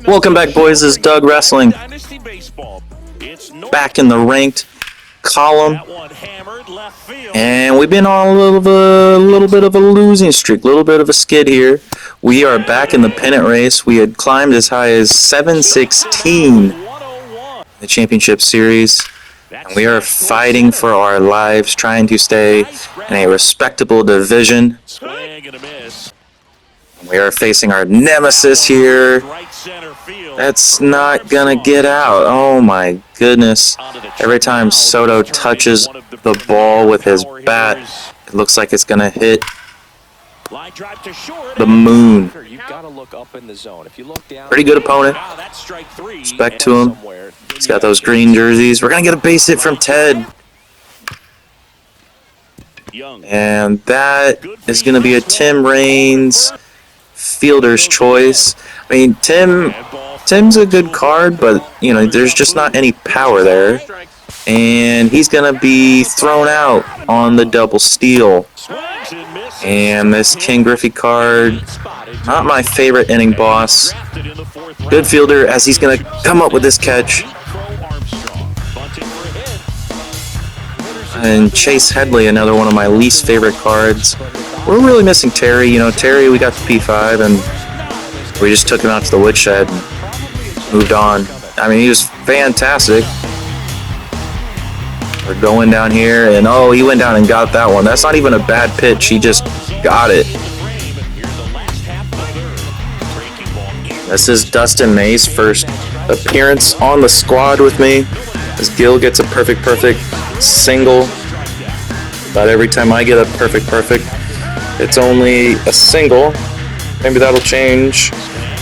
Welcome back, boys. This is Doug Wrestling. Back in the ranked column. And we've been on a little bit of a losing streak, a little bit of a skid here. We are back in the pennant race. We had climbed as high as 716 in the championship series. And we are fighting for our lives, trying to stay in a respectable division. We are facing our nemesis here. That's not gonna get out. Oh my goodness. Every time Soto touches the ball with his bat, it looks like it's gonna hit the moon. Pretty good opponent. Respect to him. He's got those green jerseys. We're gonna get a base hit from Ted. And that is gonna be a Tim Raines fielder's choice. I mean, Tim's a good card, but you know, there's just not any power there. And he's gonna be thrown out on the double steal. And this Ken Griffey card, not my favorite inning boss. Good fielder, as he's gonna come up with this catch. And Chase Headley, another one of my least favorite cards. We're really missing Terry. You know, Terry, we got the P5, and we just took him out to the woodshed and moved on. I mean, he was fantastic. We're going down here, and oh, he went down and got that one. That's not even a bad pitch. He just got it. This is Dustin May's first appearance on the squad with me, as Gil gets a perfect single. About every time I get a perfect, it's only a single. Maybe that'll change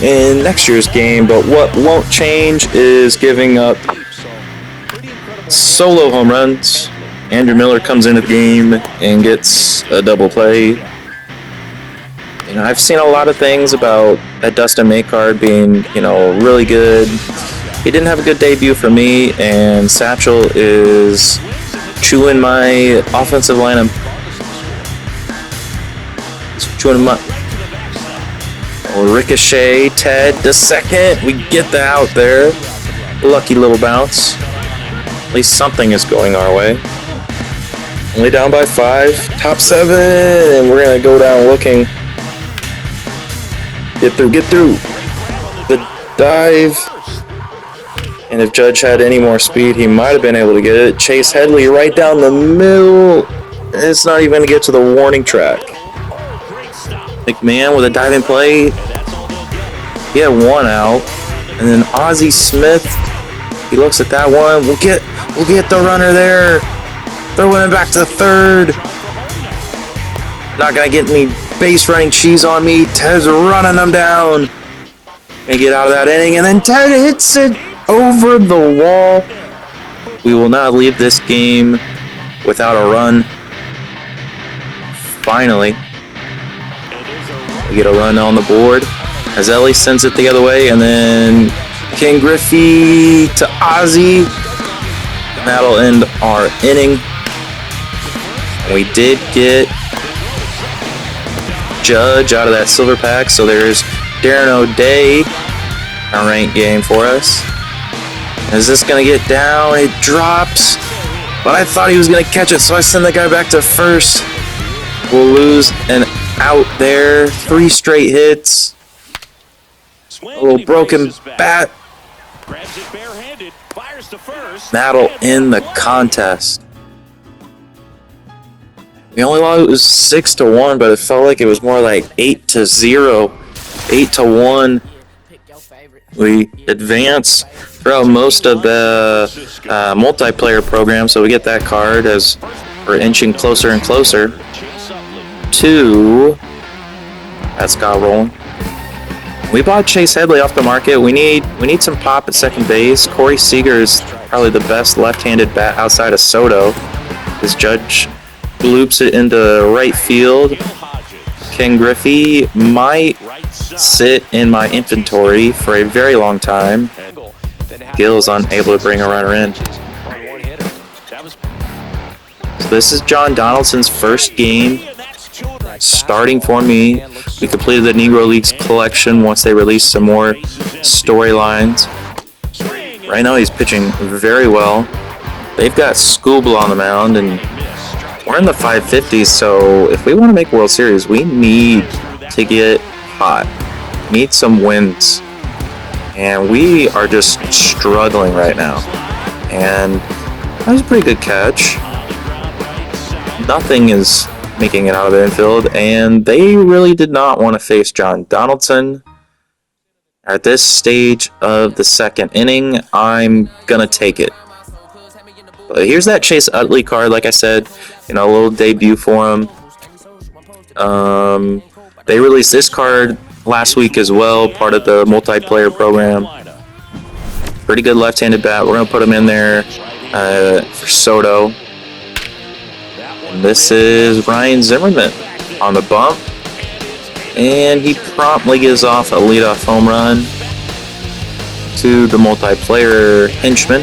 in next year's game, but what won't change is giving up solo home runs. Andrew Miller comes into the game and gets a double play. You know, I've seen a lot of things about that Dustin May card being, you know, really good. He didn't have a good debut for me, and Satchel is chewing my offensive lineup. Chewing him up. Ricochet, Ted the second. We get the out there. Lucky little bounce. At least something is going our way. Only down by 5. Top 7. And we're going to go down looking. Get through. The dive. And if Judge had any more speed, he might have been able to get it. Chase Headley right down the middle. It's not even going to get to the warning track. McMahon with a diving play. He had one out. And then Ozzie Smith, he looks at that one. We'll get the runner there. Throwing it back to third. Not going to get any base running cheese on me. Ted's running them down. Gonna get out of that inning. And then Ted hits it over the wall. We will not leave this game without a run. Finally. We get a run on the board as Ellie sends it the other way, and then Ken Griffey to Ozzie. And that'll end our inning. And we did get Judge out of that silver pack, so there's Darren O'Day, a ranked game for us. Is this going to get down? It drops, but I thought he was going to catch it, so I send the guy back to first. We'll lose an out there. 3 straight hits. A little broken bat. That'll end the contest. We only lost, it was 6-1, but it felt like it was more like 8-0, 8-1. We advance throughout most of the multiplayer program, so we get that card as we're inching closer and closer to that Scott rolling. We bought Chase Headley off the market. We need some pop at second base. Corey Seager is probably the best left-handed bat outside of Soto. This Judge loops it into right field. Ken Griffey might sit in my inventory for a very long time. Gill's unable to bring a runner in. So this is John Donaldson's first game starting for me. We completed the Negro Leagues collection once they release some more storylines. Right now he's pitching very well. They've got Scooble on the mound, and we're in the 550s, so if we want to make World Series, we need to get hot. Need some wins. And we are just struggling right now. And that was a pretty good catch. Nothing is making it out of the infield, and they really did not want to face John Donaldson. At this stage of the second inning, I'm going to take it. But here's that Chase Utley card, like I said, a little debut for him. They released this card last week as well, part of the multiplayer program. Pretty good left-handed bat. We're going to put him in there for Soto. And this is Ryan Zimmerman on the bump. And he promptly gives off a leadoff home run to the multiplayer henchman.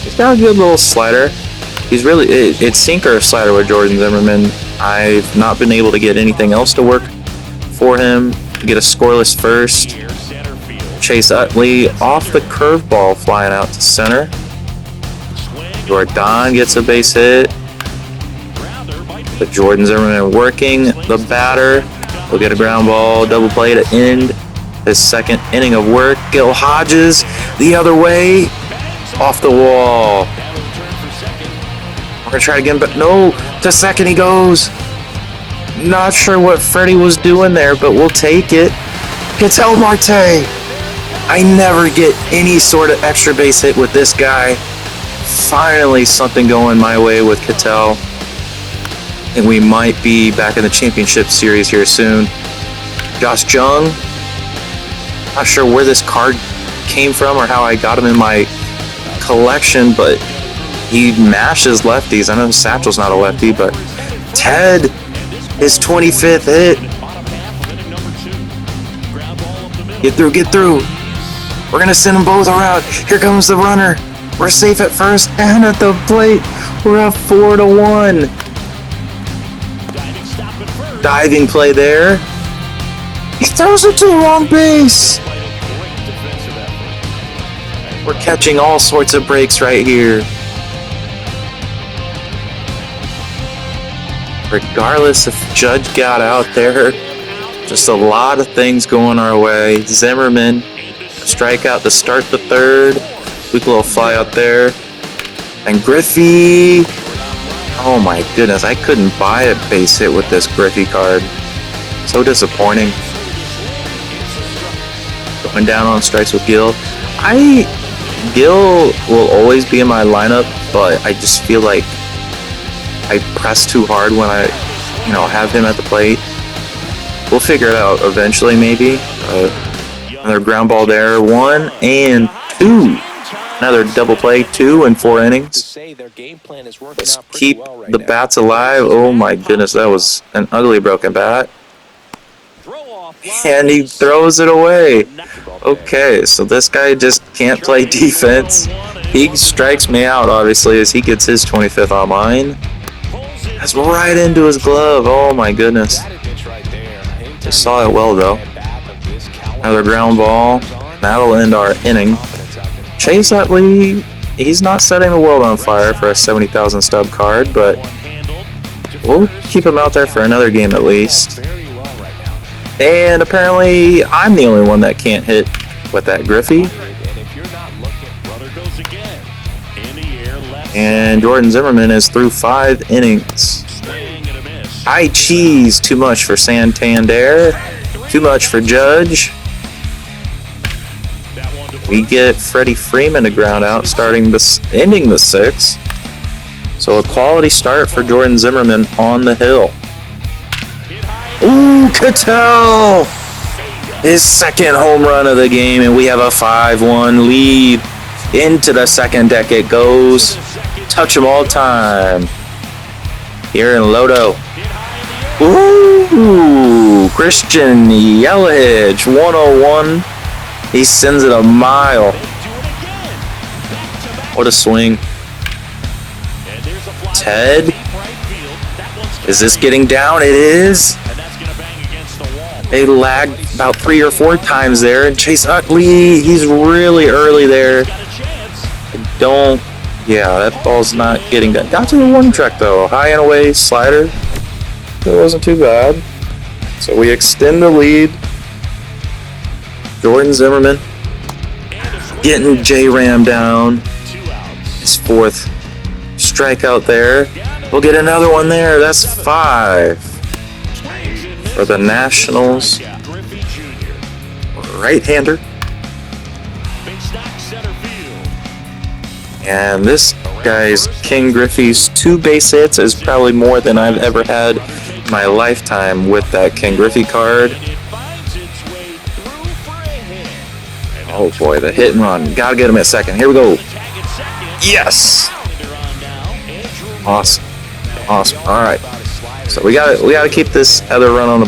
He's got a good little slider. He's really, it's sinker or slider with Jordan Zimmerman. I've not been able to get anything else to work for him. Get a scoreless first. Chase Utley off the curveball flying out to center. Jordan gets a base hit. But Jordan Zimmerman working the batter. We'll get a ground ball, double play to end his second inning of work. Gil Hodges the other way. Off the wall. We're going to try again, but no. To second he goes. Not sure what Freddie was doing there, but we'll take it. Ketel Marte. I never get any sort of extra base hit with this guy. Finally something going my way with Ketel. And we might be back in the championship series here soon. Josh Jung. Not sure where this card came from or how I got him in my collection, but he mashes lefties. I know Satchel's not a lefty, but Ted, his 25th hit. Get through. We're going to send them both around. Here comes the runner. We're safe at first and at the plate. We're up 4-1. Diving play there. He throws it to the wrong base. We're catching all sorts of breaks right here. Regardless if Judge got out there, just a lot of things going our way. Zimmerman, strikeout to start the third. Quick little fly out there. And Griffey. Oh my goodness, I couldn't buy a base hit with this Griffey card. So disappointing. Going down on strikes with Gil. Gil will always be in my lineup, but I just feel like I press too hard when I, have him at the plate. We'll figure it out eventually, maybe. Another ground ball there. 1 and 2. Another double play, 2 in 4 innings. Let's keep the bats alive. Oh my goodness, that was an ugly broken bat. And he throws it away. Okay, so this guy just can't play defense. He strikes me out, obviously, as he gets his 25th on mine. That's right into his glove. Oh my goodness. Just saw it well, though. Another ground ball. That'll end our inning. Chase Utley, he's not setting the world on fire for a 70,000 stub card, but we'll keep him out there for another game at least. And apparently, I'm the only one that can't hit with that Griffey. And Jordan Zimmerman is through 5 innings. High cheese, too much for Santander, too much for Judge. We get Freddie Freeman to ground out, ending the 6th. So a quality start for Jordan Zimmerman on the hill. Ooh, Ketel! His second home run of the game, and we have a 5-1 lead. Into the second deck it goes. Touch 'em all time. Here in Lodo. Ooh, Christian Yelich, 101. He sends it a mile. What a swing. Ted. Is this getting down? It is. They lagged about 3 or 4 times there. And Chase Utley, he's really early there. Yeah, that ball's not getting done. Got to the one track though. High and away slider. It wasn't too bad. So we extend the lead. Jordan Zimmerman getting J-Ram down. His 4th strikeout there. We'll get another one there. That's 5 for the Nationals. Right-hander. And this guy's King Griffey's 2 base hits is probably more than I've ever had in my lifetime with that King Griffey card. Oh boy, the hit and run. Gotta get him at second. Here we go. Yes! Awesome. Awesome. Alright. So we gotta keep this other run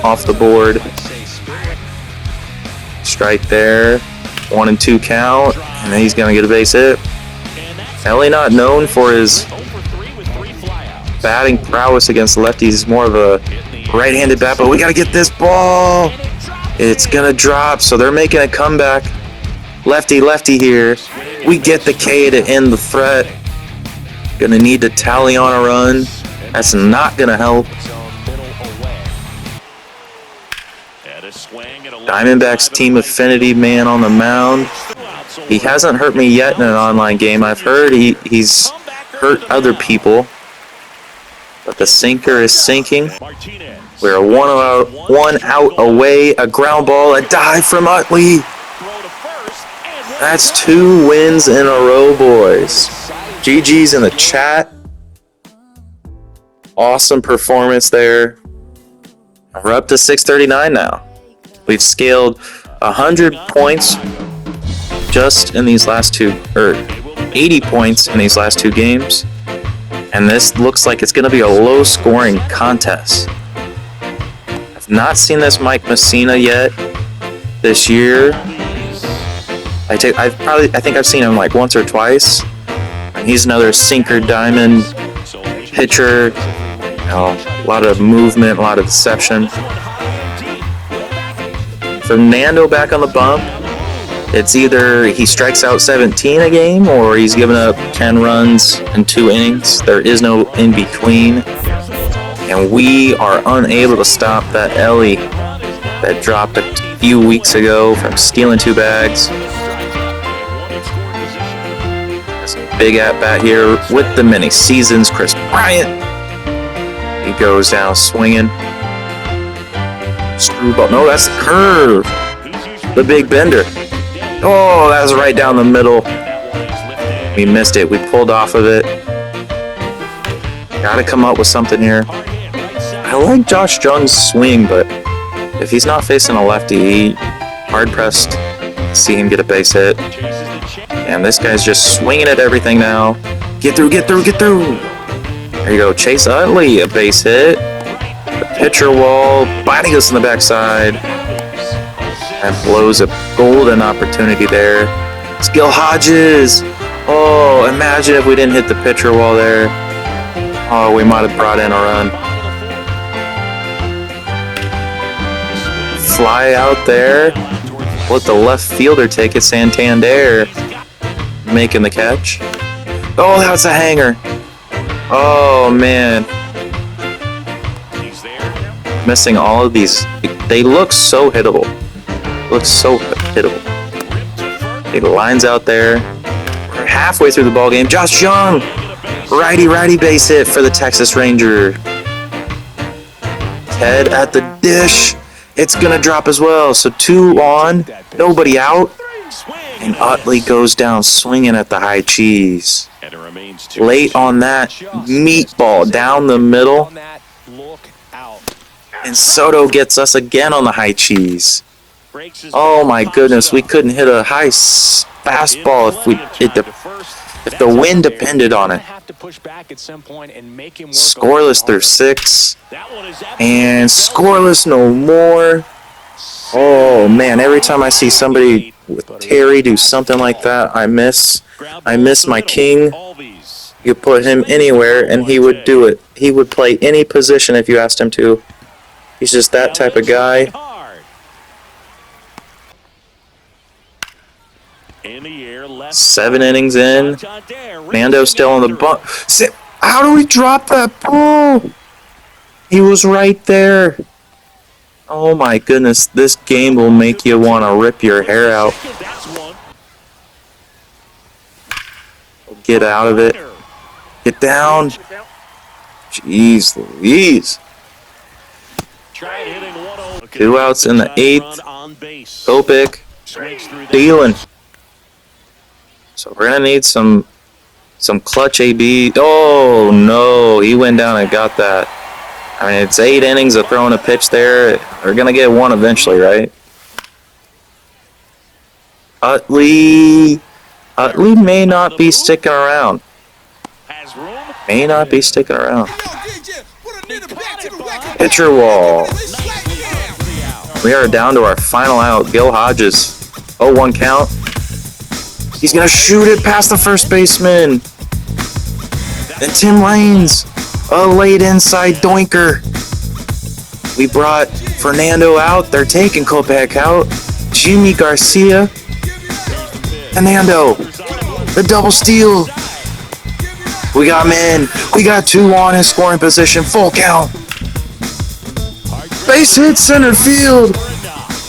off the board. Strike there. 1 and 2 count. And then he's gonna get a base hit. Ellie not known for his batting prowess against lefties. He's more of a right-handed bat, but we gotta get this ball. It's gonna drop, so they're making a comeback. Lefty here. We get the K to end the threat. Gonna need to tally on a run. That's not gonna help. Diamondbacks team affinity man on the mound. He hasn't hurt me yet in an online game. I've heard he's hurt other people. But the sinker is sinking. We're one out away. A ground ball, a dive from Utley. That's 2 wins in a row, boys. GG's in the chat. Awesome performance there. We're up to 639 now. We've scaled 100 points just in these last 80 points in these last 2 games. And this looks like it's going to be a low-scoring contest. I've not seen this Mike Messina yet this year. I think I've seen him like once or twice. And he's another sinker diamond pitcher. A lot of movement, a lot of deception. Fernando back on the bump. It's either he strikes out 17 a game or he's given up 10 runs in 2 innings. There is no in between. And we are unable to stop that Ellie that dropped a few weeks ago from stealing 2 bags. Big at-bat here with the mini seasons. Chris Bryant. He goes down swinging. Screwball. No, that's the curve. The big bender. Oh, that was right down the middle. We missed it. We pulled off of it. Got to come up with something here. I like Josh Jung's swing, but if he's not facing a lefty, hard-pressed to see him get a base hit. And this guy's just swinging at everything now. Get through. There you go. Chase Utley, a base hit. The pitcher wall, biting us in the backside. That blows a golden opportunity there. It's Gil Hodges. Oh, imagine if we didn't hit the pitcher wall there. Oh, we might have brought in a run. Fly out there. Let the left fielder take it. Santander making the catch. Oh, that's a hanger. Oh, man. Missing all of these. They look so hittable. He lines out there. We're halfway through the ball game. Josh Jung. Righty base hit for the Texas Ranger. Ted at the dish. It's going to drop as well. So 2 on. Nobody out. And Utley goes down swinging at the high cheese. Late on that meatball down the middle. And Soto gets us again on the high cheese. Oh my goodness, we couldn't hit a high fastball if the wind depended on it. Scoreless through 6. And scoreless no more. Oh man, every time I see somebody with Terry do something like that, I miss my king. You put him anywhere and he would do it. He would play any position if you asked him to. He's just that type of guy. In the air, left 7 innings in. Nando's still on the bump. How do we drop that ball? He was right there. Oh my goodness, this game will make you want to rip your hair out. Get out of it. Get down. Jeez Louise. 2 outs in the 8th. Kopech. Dealing. So we're going to need some clutch AB. Oh no, he went down and got that. I mean, it's 8 innings of throwing a pitch there. They're going to get one eventually, right? Utley may not be sticking around. May not be sticking around. Pitcher wall. We are down to our final out. Gil Hodges. 0-1 count. He's going to shoot it past the first baseman. And Tim Raines. A late inside doinker. We brought Fernando out. They're taking Kopech out. Jimmy Garcia. Fernando. The double steal. We got him in. We got 2 on in scoring position. Full count. Base hit center field.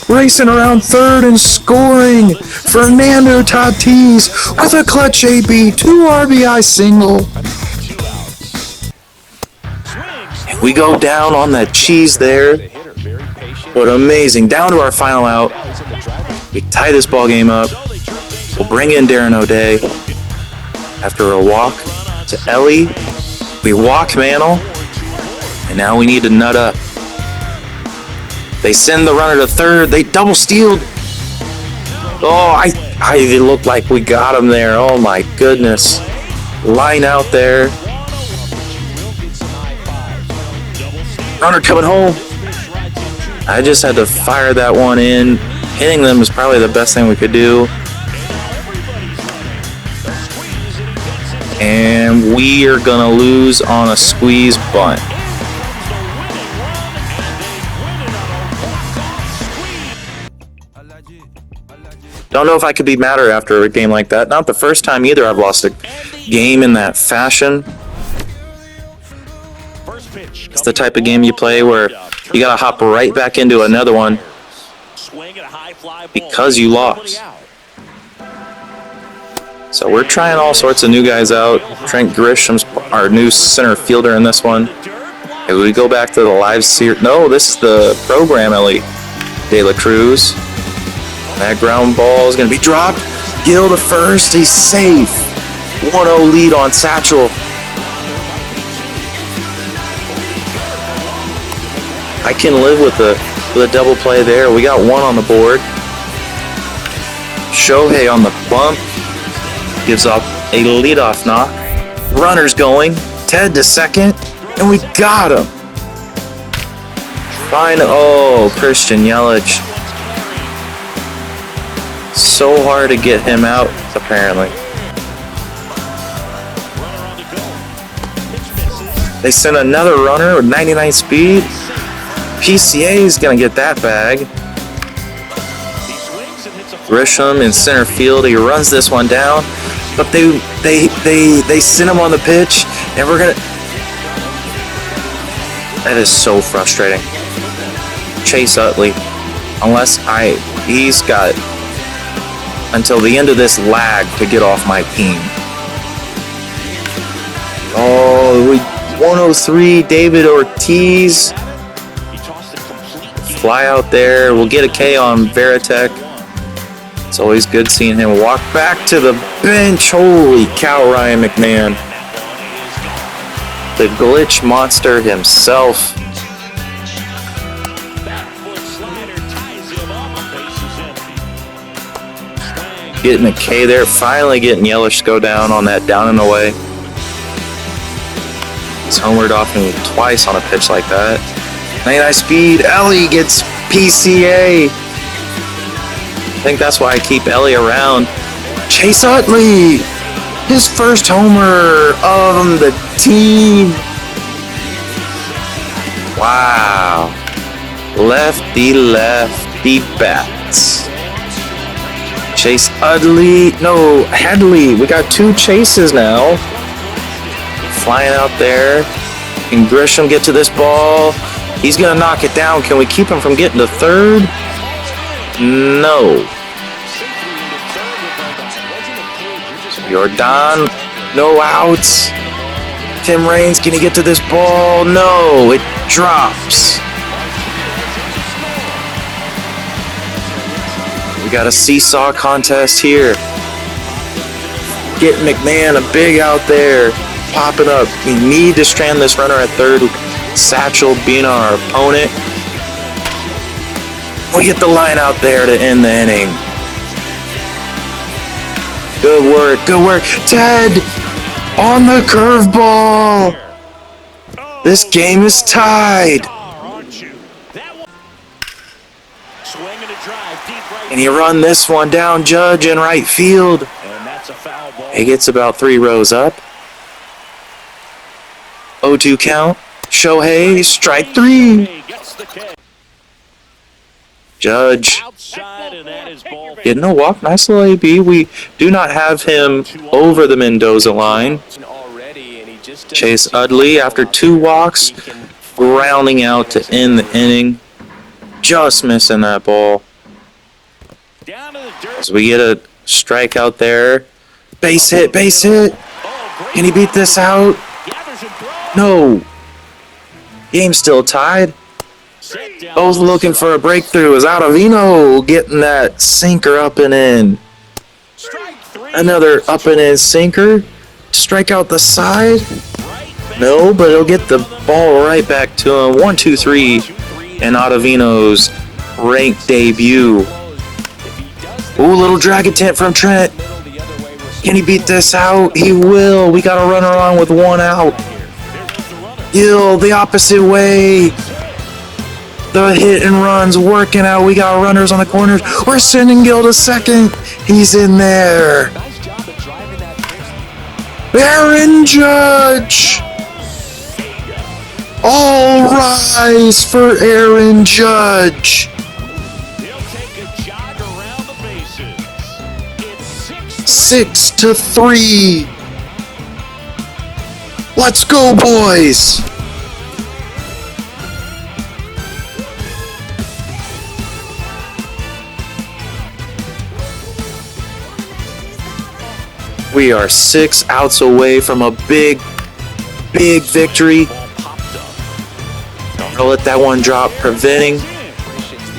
Racing around third and scoring. Fernando Tatis with a clutch AB. 2 RBI single. We go down on that cheese there. But amazing. Down to our final out. We tie this ball game up. We'll bring in Darren O'Day. After a walk to Ellie. We walk Mantle. And now we need to nut up. They send the runner to third. They double stealed. Oh, it looked like we got him there. Oh my goodness. Line out there. Runner coming home. I just had to fire that one in. Hitting them was probably the best thing we could do. And we are going to lose on a squeeze bunt. Don't know if I could be madder after a game like that. Not the first time either I've lost a game in that fashion. It's the type of game you play where you gotta hop right back into another one because you lost. So we're trying all sorts of new guys out. Trent Grisham's our new center fielder in this one. If we go back to the live series, no, this is the program elite. De La Cruz. That ground ball is gonna be dropped. Gil to first, he's safe. 1-0 lead on Satchel. I can live with a double play there. We got 1 on the board. Shohei on the bump. Gives up a leadoff knock. Runner's going. Ted to second. And we got him. Fine. Oh, Christian Yelich. So hard to get him out, apparently. They sent another runner with 99 speed. PCA is going to get that bag. Grisham in center field. He runs this one down. But they sent him on the pitch. And we're going to... That is so frustrating. Chase Utley. He's got until the end of this lag to get off my team. Oh, 103, David Ortiz. Fly out there. We'll get a K on Veritek. It's always good seeing him walk back to the bench. Holy cow, Ryan McMahon. The glitch monster himself. Getting a K there. Finally getting Yelich to go down on that down and away. He's homered off me twice on a pitch like that. 99 speed. Ellie gets PCA. I think that's why I keep Ellie around. Chase Utley. His first homer of the team. Wow. Lefty bats. Chase Utley. No, Headley. We got 2 chases now. Flying out there. Can Grisham get to this ball? He's going to knock it down. Can we keep him from getting to third? No. Jordan. No outs. Tim Raines, can he get to this ball? No, it drops. We got a seesaw contest here. Get McMahon a big out there. Popping up. We need to strand this runner at third. Satchel being our opponent. We get the line out there to end the inning. Good work, good work. Ted on the curveball. This game is tied. And he run this one down, Judge in right field. He gets about 3 rows up. 0-2 count. Shohei, strike 3. Judge getting a walk. Nice little AB. We do not have him over the Mendoza line. Chase Utley after 2 walks, grounding out to end the inning. Just missing that ball. As we get a strikeout there. Base hit, base hit. Can he beat this out? No. Game still tied. Both looking for a breakthrough. Is Ottavino getting that sinker up and in? Another up and in sinker. Strike out the side. No, but he'll get the ball right back to him. 1-2-3. And Ottavino's ranked debut. Ooh, little drag attempt from Trent. Can he beat this out? He will. We got a runner on with 1 out. Gill the opposite way. The hit and runs working out. We got runners on the corners. We're sending Gill to second. He's in there. Aaron Judge. All rise for Aaron Judge. 6-3. Let's go, boys. We are 6 outs away from a big victory. Don't let that one drop, preventing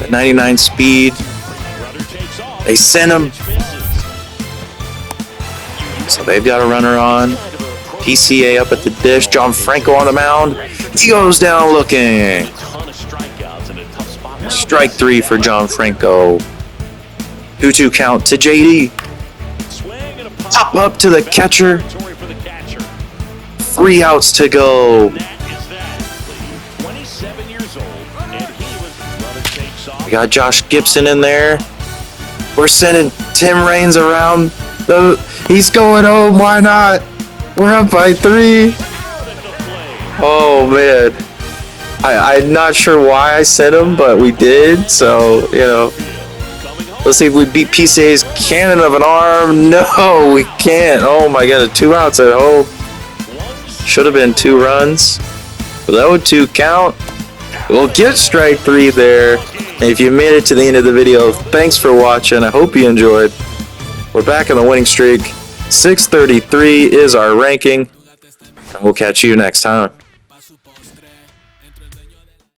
the 99 speed. They sent him. So they've got a runner on. PCA up at the dish. John Franco on the mound. He goes down looking. Strike 3 for John Franco. 2-2 count to JD. Top up to the catcher. 3 outs to go. We got Josh Gibson in there. We're sending Tim Raines around. He's going home. Why not? We're up by 3. Oh, man. I'm not sure why I sent him, but we did. So, you know. Let's see if we beat PCA's cannon of an arm. No, we can't. Oh, my God. 2 outs at home. Should have been 2 runs. But that would 2 count. We'll get strike 3 there. And if you made it to the end of the video, thanks for watching. I hope you enjoyed. We're back on the winning streak. 633 is our ranking. And we'll catch you next time.